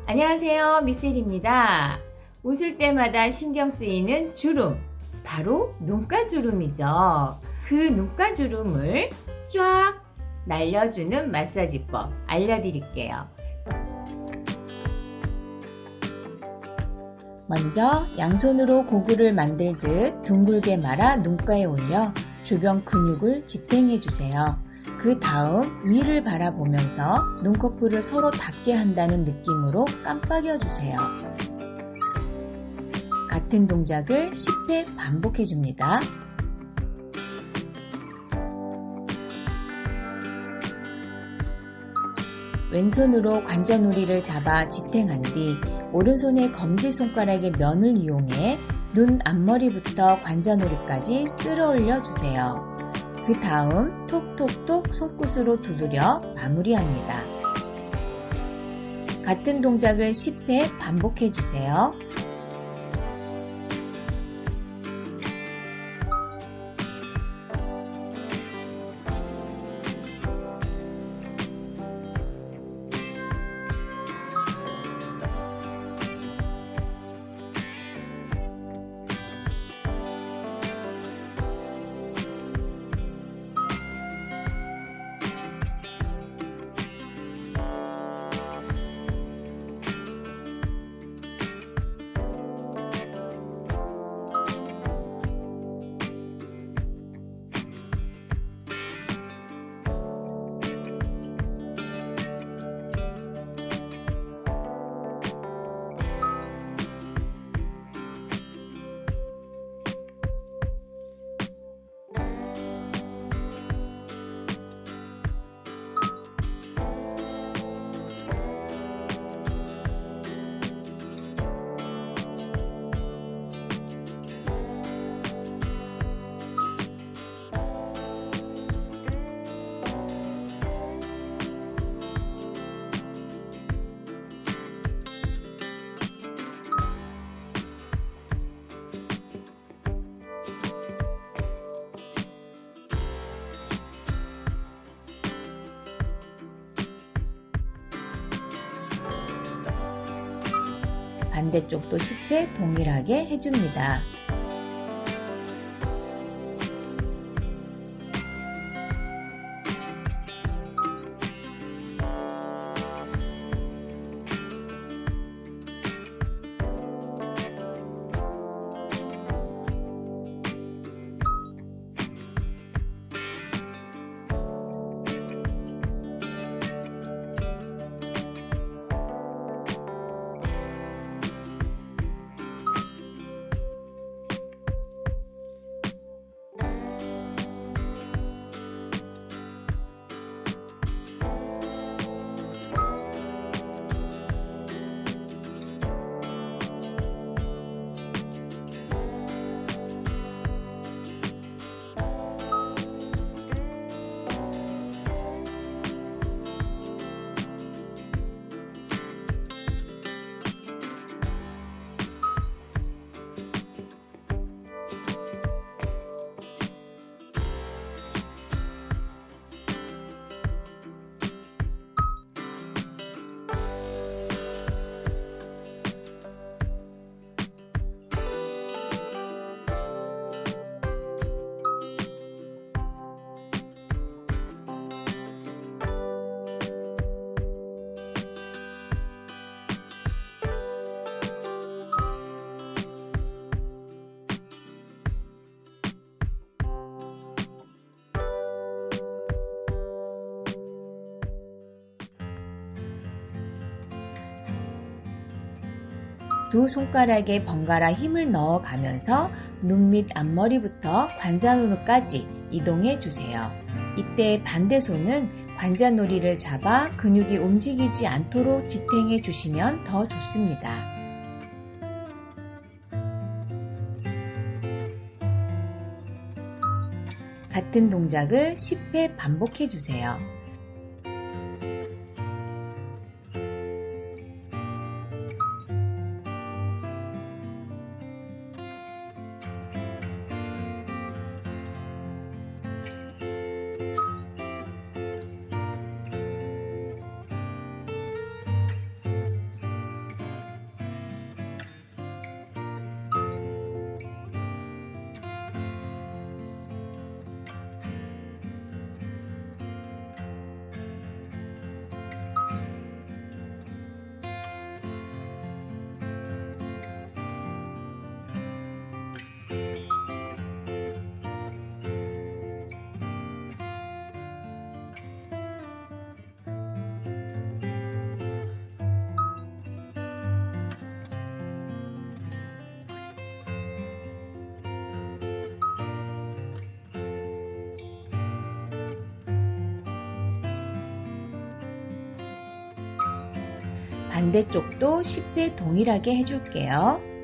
안녕하세요, 미셀입니다. 웃을 때마다 신경 쓰이는 주름, 바로 눈가주름이죠. 그 눈가주름을 쫙 날려주는 마사지법 알려드릴게요. 먼저 양손으로 고글을 만들듯 둥글게 말아 눈가에 올려 주변 근육을 지탱해주세요. 그 다음 위를 바라보면서 눈꺼풀을 서로 닿게 한다는 느낌으로 깜빡여주세요. 같은 동작을 10회 반복해줍니다. 왼손으로 관자놀이를 잡아 지탱한 뒤 오른손의 검지손가락의 면을 이용해 눈 앞머리부터 관자놀이까지 쓸어 올려 주세요. 그 다음 톡톡톡 손끝으로 두드려 마무리합니다. 같은 동작을 10회 반복해 주세요. 반대쪽도 10회 동일하게 해줍니다. 두 손가락에 번갈아 힘을 넣어가면서 눈 밑 앞머리부터 관자놀이까지 이동해 주세요. 이때 반대 손은 관자놀이를 잡아 근육이 움직이지 않도록 지탱해 주시면 더 좋습니다. 같은 동작을 10회 반복해 주세요. 반대쪽도 10회 동일하게 해줄게요.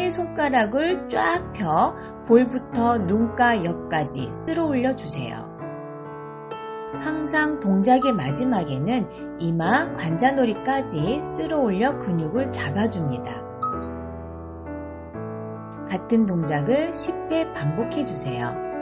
세 손가락을 쫙 펴 볼부터 눈가 옆까지 쓸어 올려 주세요. 항상 동작의 마지막에는 이마 관자놀이까지 쓸어 올려 근육을 잡아줍니다. 같은 동작을 10회 반복해 주세요.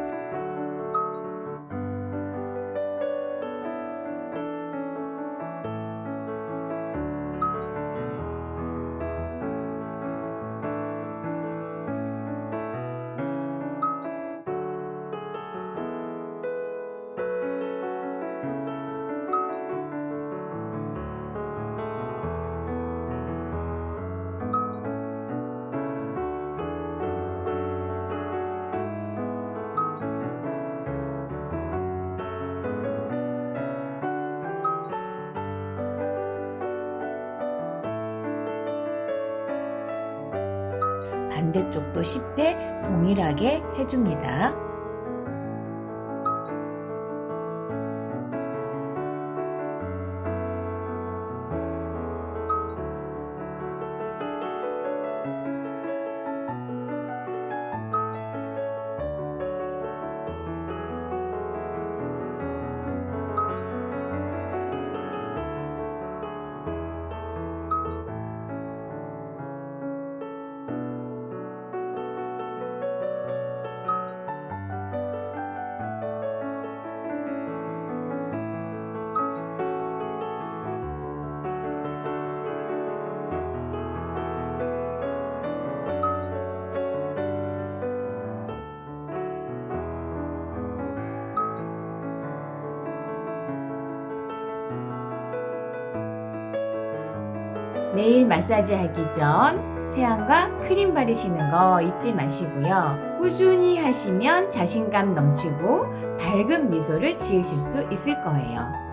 반대쪽도 10회 동일하게 해줍니다. 매일 마사지 하기 전 세안과 크림 바르시는 거 잊지 마시고요. 꾸준히 하시면 자신감 넘치고 밝은 미소를 지으실 수 있을 거예요.